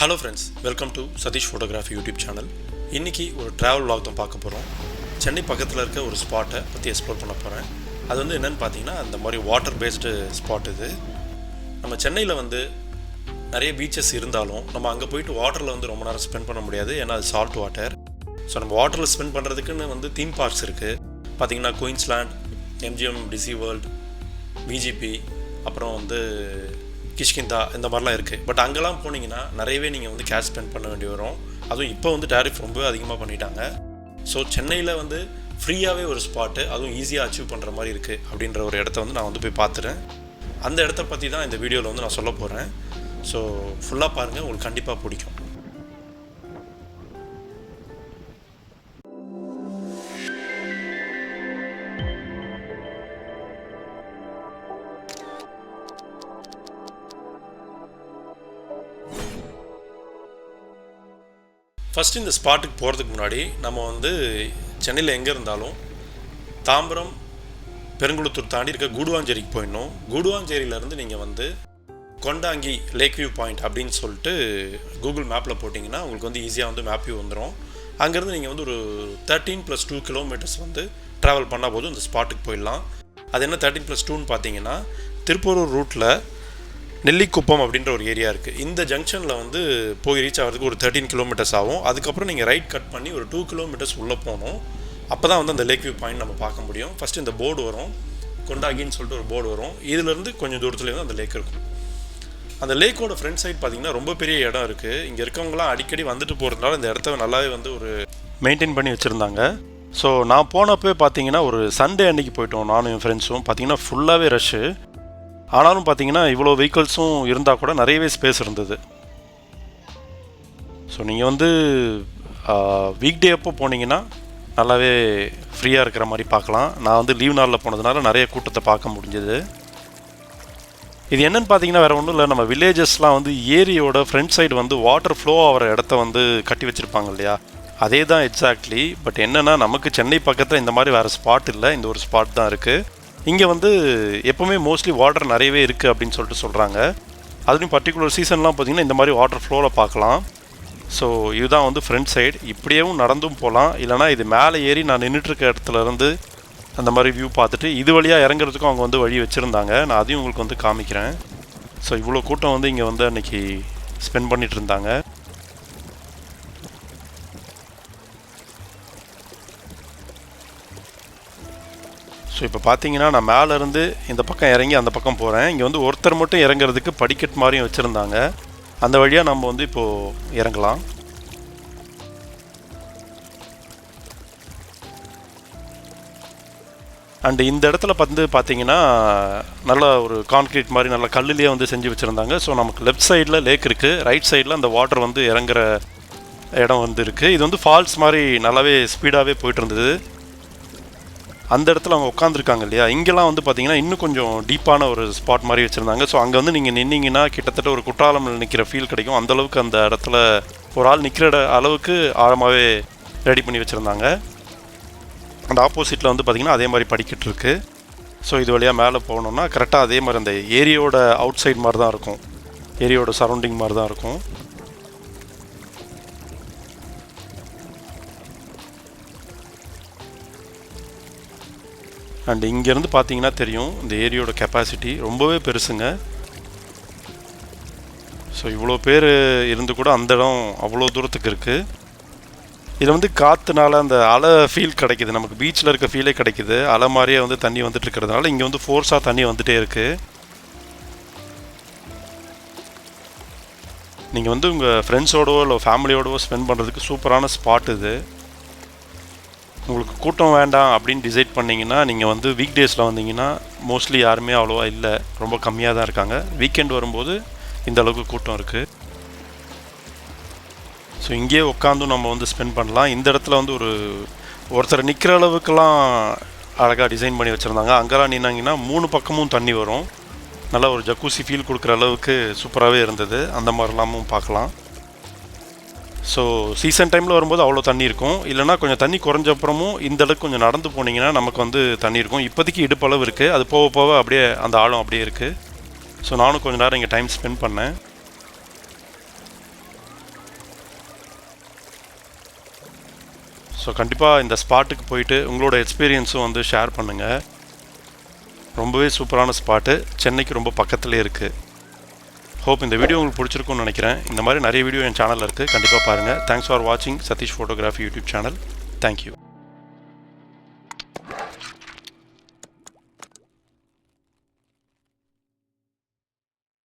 Hello friends, welcome to Satish photography YouTube channel. இன்றைக்கி ஒரு travel vlog தான் பார்க்க போகிறோம். சென்னை பக்கத்தில் இருக்க ஒரு ஸ்பாட்டை பற்றி எக்ஸ்ப்ளோர் பண்ண போகிறேன். அது வந்து என்னென்னு பார்த்தீங்கன்னா, அந்த மாதிரி வாட்டர் பேஸ்டு ஸ்பாட் இது. நம்ம சென்னையில் வந்து நிறைய பீச்சஸ் இருந்தாலும் நம்ம அங்கே போயிட்டு வாட்டரில் வந்து ரொம்ப நேரம் ஸ்பெண்ட் பண்ண முடியாது, ஏன்னா அது சால்ட் வாட்டர். ஸோ நம்ம வாட்டரில் ஸ்பெண்ட் பண்ணுறதுக்குன்னு வந்து தீம் பார்க்ஸ் இருக்குது. பார்த்திங்கன்னா Queensland, MGM Dizzee world, VGP, அப்புறம் வந்து கிஷ்கிந்தா, இந்த மாதிரிலாம் இருக்குது. பட் அங்கெல்லாம் போனீங்கன்னா நிறையவே நீங்கள் வந்து கேஷ் ஸ்பெண்ட் பண்ண வேண்டி வரும். அதுவும் இப்போ வந்து டேரிஃப் ரொம்ப அதிகமாக பண்ணிட்டாங்க. ஸோ சென்னையில் வந்து ஃப்ரீயாகவே ஒரு ஸ்பாட்டு, அதுவும் ஈஸியாக அச்சீவ் பண்ணுற மாதிரி இருக்குது அப்படின்ற ஒரு இடத்த வந்து நான் வந்து போய் பார்த்துட்டேன். அந்த இடத்த பற்றி தான் இந்த வீடியோவில் வந்து நான் சொல்ல போகிறேன். ஸோ ஃபுல்லாக பாருங்கள், உங்களுக்கு கண்டிப்பாக பிடிக்கும். ஃபஸ்ட்டு இந்த ஸ்பாட்டுக்கு போகிறதுக்கு முன்னாடி நம்ம வந்து சென்னையில் எங்கே இருந்தாலும் தாம்பரம், பெருங்குளத்தூர் தாண்டி இருக்க கூடுவாஞ்சேரிக்கு போயிடணும். கூடுவாஞ்சேரியிலேருந்து நீங்கள் வந்து கொண்டாங்கி லேக் வியூ பாயிண்ட் அப்படின்னு சொல்லிட்டு கூகுள் மேப்பில் போட்டிங்கன்னா உங்களுக்கு வந்து ஈஸியாக வந்து மேப் வியூ வந்துடும். அங்கேருந்து நீங்கள் வந்து ஒரு 13+2 கிலோமீட்டர்ஸ் வந்து ட்ராவல் பண்ணால் போதும் இந்த ஸ்பாட்டுக்கு போயிடலாம். அது என்ன 13+2ன்னு பார்த்தீங்கன்னா, திருப்பூர் ரூட்டில் நெல்லிக்குப்பம் அப்படின்ற ஒரு ஏரியா இருக்குது. இந்த ஜங்ஷனில் வந்து போய் ரீச் ஆகிறதுக்கு ஒரு 13 கிலோமீட்டர்ஸ் ஆகும். அதுக்கப்புறம் நீங்கள் ரைட் கட் பண்ணி ஒரு 2 கிலோமீட்டர்ஸ் உள்ளே போகணும். அப்போ தான் வந்து அந்த லேக் வியூ பாயிண்ட் நம்ம பார்க்க முடியும். ஃபஸ்ட்டு இந்த போர்டு வரும், கொண்டாகின்னு சொல்லிட்டு ஒரு போர்டு வரும். இதிலேருந்து கொஞ்சம் தூரத்துலேருந்து அந்த லேக் இருக்கும். அந்த லேக்கோட ஃப்ரண்ட் சைட் பார்த்திங்கன்னா ரொம்ப பெரிய இடம் இருக்குது. இங்கே இருக்கவங்களாம் அடிக்கடி வந்துட்டு போகிறதுனால இந்த இடத்த நல்லாவே வந்து ஒரு மெயின்டைன் பண்ணி வச்சுருந்தாங்க. ஸோ நான் போனப்போ பார்த்தீங்கன்னா ஒரு சண்டே அன்றைக்கி போயிட்டோம், நானும் என் ஃப்ரெண்ட்ஸும். பார்த்திங்கன்னா ஃபுல்லாகவே ரஷ்ஷு. ஆனாலும் பார்த்தீங்கன்னா இவ்வளோ வெஹிக்கிள்ஸும் இருந்தால் கூட நிறையவே ஸ்பேஸ் இருந்தது. ஸோ நீங்கள் வந்து வீக் டே அப்போ போனீங்கன்னா நல்லாவே ஃப்ரீயாக இருக்கிற மாதிரி பார்க்கலாம். நான் வந்து லீவ் நாளில் போனதுனால நிறைய கூட்டத்தை பார்க்க முடிஞ்சது. இது என்னென்னு பார்த்தீங்கன்னா வேறு ஒன்றும் இல்லை, நம்ம வில்லேஜஸ்லாம் வந்து ஏரியோட ஃப்ரண்ட் சைடு வந்து வாட்டர் ஃப்ளோ ஆகிற இடத்த வந்து கட்டி வச்சுருப்பாங்க இல்லையா, அதே தான் எக்ஸாக்ட்லி. பட் என்னென்னா, நமக்கு சென்னை பக்கத்தில் இந்த மாதிரி வேறு ஸ்பாட் இல்லை, இந்த ஒரு ஸ்பாட் தான் இருக்குது. இங்கே வந்து எப்போவுமே மோஸ்ட்லி வாட்டர் நிறையவே இருக்குது அப்படின்னு சொல்லிட்டு சொல்கிறாங்க. அதுலேயும் பர்டிகுலர் சீசன்லாம் பார்த்திங்கன்னா இந்த மாதிரி வாட்டர் ஃப்ளோவில் பார்க்கலாம். ஸோ இதுதான் வந்து ஃப்ரண்ட் சைடு. இப்படியேவும் நடந்தும் போகலாம், இல்லைனா இது மேலே ஏறி நான் நின்றுட்டுருக்க இடத்துலேருந்து அந்த மாதிரி வியூ பார்த்துட்டு இது வழியாக இறங்குறதுக்கும் அவங்க வந்து வழி வச்சுருந்தாங்க. நான் அதையும் உங்களுக்கு வந்து காமிக்கிறேன். ஸோ இவ்வளோ கூட்டம் வந்து இங்கே வந்து அன்றைக்கி ஸ்பெண்ட் பண்ணிகிட்டு இருந்தாங்க. ஸோ இப்போ பார்த்தீங்கன்னா நான் மேலேருந்து இந்த பக்கம் இறங்கி அந்த பக்கம் போகிறேன். இங்கே வந்து ஒருத்தர் மட்டும் இறங்குறதுக்கு படிக்கட் மாதிரியும் வச்சுருந்தாங்க. அந்த வழியாக நம்ம வந்து இப்போது இறங்கலாம். அண்டு இந்த இடத்துல வந்து பார்த்தீங்கன்னா நல்ல ஒரு கான்க்ரீட் மாதிரி நல்ல கல்லுலேயே வந்து செஞ்சு வச்சுருந்தாங்க. ஸோ நமக்கு லெஃப்ட் சைடில் லேக் இருக்குது, ரைட் சைடில் அந்த வாட்டர் வந்து இறங்குற இடம் வந்து இருக்குது. இது வந்து ஃபால்ஸ் மாதிரி நல்லாவே ஸ்பீடாகவே போயிட்டு இருந்தது. அந்த இடத்துல அவங்க உட்காந்துருக்காங்க இல்லையா, இங்கெல்லாம் வந்து பார்த்திங்கன்னா இன்னும் கொஞ்சம் டீப்பான ஒரு ஸ்பாட் மாதிரி வச்சுருந்தாங்க. ஸோ அங்கே வந்து நீங்கள் நின்னீங்கன்னா கிட்டத்தட்ட ஒரு குற்றாலமில் நிற்கிற ஃபீல் கிடைக்கும். அந்தளவுக்கு அந்த இடத்துல ஒரு ஆள் நிற்கிற அளவுக்கு ஆழமாகவே ரெடி பண்ணி வச்சுருந்தாங்க. அந்த ஆப்போசிட்டில் வந்து பார்த்திங்கன்னா அதே மாதிரி படிக்கட்டு இருக்குது. ஸோ இது வழியாக மேலே போகணுன்னா கரெக்டாக அதே மாதிரி அந்த ஏரியோட அவுட் சைட் மாதிரி தான் இருக்கும், ஏரியோட சரௌண்டிங் மாதிரி தான் இருக்கும். அண்ட் இங்கேருந்து பார்த்தீங்கன்னா தெரியும் இந்த ஏரியோட கெப்பாசிட்டி ரொம்பவே பெருசுங்க. ஸோ இவ்வளோ பேர் இருந்து கூட அந்த இடம் அவ்வளோ தூரத்துக்கு இருக்குது. இதில் வந்து காற்றுனால அந்த அலை ஃபீல் கிடைக்கிது, நமக்கு பீச்சில் இருக்க ஃபீலே கிடைக்கிது. அலை மாதிரியே வந்து தண்ணி வந்துட்டு இருக்கிறதுனால இங்கே வந்து ஃபோர்ஸாக தண்ணி வந்துகிட்டே இருக்குது. நீங்கள் வந்து உங்கள் ஃப்ரெண்ட்ஸோடவோ இல்லை ஃபேமிலியோடவோ ஸ்பெண்ட் பண்ணுறதுக்கு சூப்பரான ஸ்பாட் இது. உங்களுக்கு கூட்டம் வேண்டாம் அப்படின்னு டிசைட் பண்ணிங்கன்னா நீங்கள் வந்து வீக் டேஸில் வந்தீங்கன்னா மோஸ்ட்லி யாருமே அவ்வளோவா இல்லை, ரொம்ப கம்மியாக தான் இருக்காங்க. வீக்கெண்ட் வரும்போது இந்த அளவுக்கு கூட்டம் இருக்குது. ஸோ இங்கேயே உட்காந்தும் நம்ம வந்து ஸ்பெண்ட் பண்ணலாம். இந்த இடத்துல வந்து ஒருத்தர் நிற்கிற அளவுக்குலாம் அழகாக டிசைன் பண்ணி வச்சுருந்தாங்க. அங்கெல்லாம் நின்னாங்கன்னா 3 பக்கமும் தண்ணி வரும். நல்லா ஒரு ஜக்கூசி ஃபீல் கொடுக்குற அளவுக்கு சூப்பராகவே இருந்தது. அந்த மாதிரிலாமும் பார்க்கலாம். ஸோ சீசன் டைமில் வரும்போது அவ்வளோ தண்ணி இருக்கும், இல்லைனா கொஞ்சம் தண்ணி குறைஞ்ச அப்புறமும் இந்த அளவுக்கு கொஞ்சம் நடந்து போனீங்கன்னா நமக்கு வந்து தண்ணி இருக்கும். இப்போதைக்கு இடுப்பளவு இருக்குது, அது போக போக அப்படியே அந்த ஆழம் அப்படியே இருக்குது. ஸோ நானும் கொஞ்சம் நேரம் இங்கே டைம் ஸ்பெண்ட் பண்ணேன். ஸோ கண்டிப்பாக இந்த ஸ்பாட்டுக்கு போயிட்டு உங்களோட எக்ஸ்பீரியன்ஸும் வந்து ஷேர் பண்ணுங்கள். ரொம்பவே சூப்பரான ஸ்பாட்டு, சென்னைக்கு ரொம்ப பக்கத்துலேயே இருக்குது. ஹோப் இந்த வீடியோ உங்களுக்கு பிடிச்சிருக்கும்னு நினைக்கிறேன். இந்த மாதிரி நிறைய வீடியோ என் சேனலில் இருக்குது, கண்டிப்பாக பாருங்கள். தேங்க்ஸ் ஃபார் வாட்சிங் Satish photography YouTube channel. Thank you.